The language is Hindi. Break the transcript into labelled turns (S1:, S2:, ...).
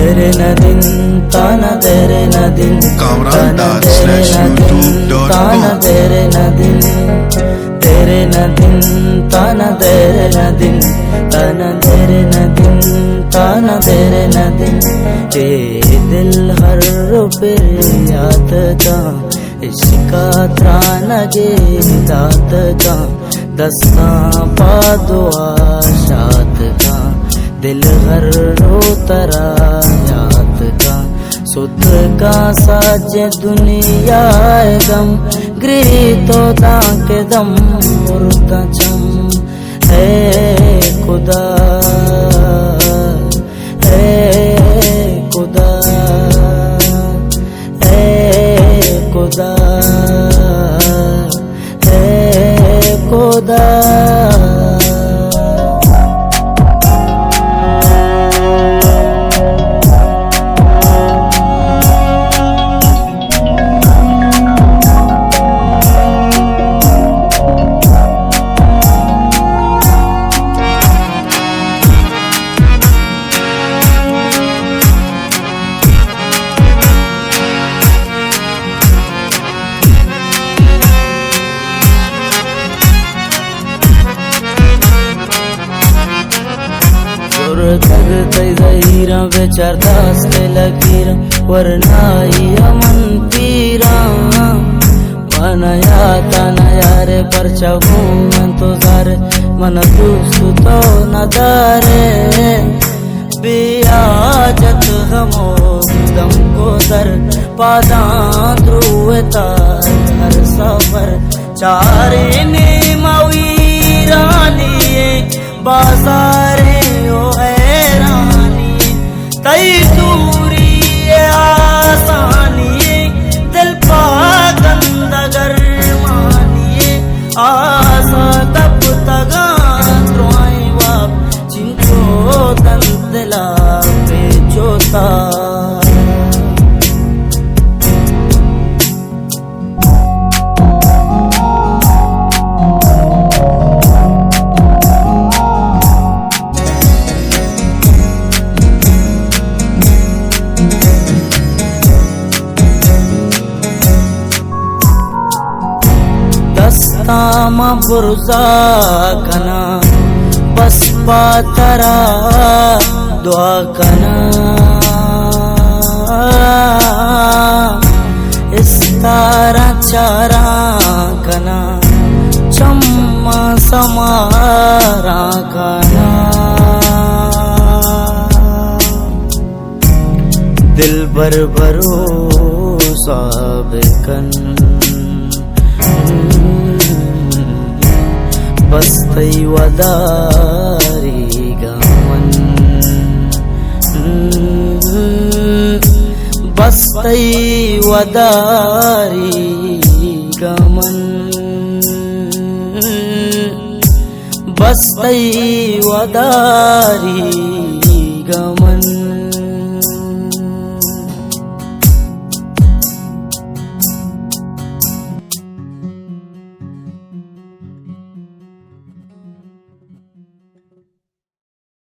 S1: तेरे न दिन ताना तेरे न दिन ताना तेरे न दिन तेरे न दिन ताना तेरे न दिन ताना तेरे न दिन ताना तेरे न दिन ये दिल हर रुपए याद का इसका त्राना गे दात का दस्ता पादुआ शाद का दिल हर रो तरा याद का सुत्र का साजे दुनिया गम गृह तो ताके दम मुर्दा चम है खुदा है खुदा है खुदा है खुदा। करते जहीरा बेचार दास के लकीरा वरनाई अमन पीरा मनया तनया रे परचा घूमन तो जारे मन दूसु तो नदारे बियाजत हमो दम को दर पादा ध्रुवता हर सफर चारे ने मवीरानिए बाजारे ओ हैरानी तई दूरी आसानी दिल पागंद गरमानी आशा तब तगा द्रोई वाप चिंचो दंदला पे जोता दस्तामा बुर्जा कना बस पातरा दुआ कना इस तारा चारा कना चम्मा समारा कना दिल भर भरोसा बेकन बस तई वदारी गमन बस तई वदारी गमन बस तई वदारी गमन।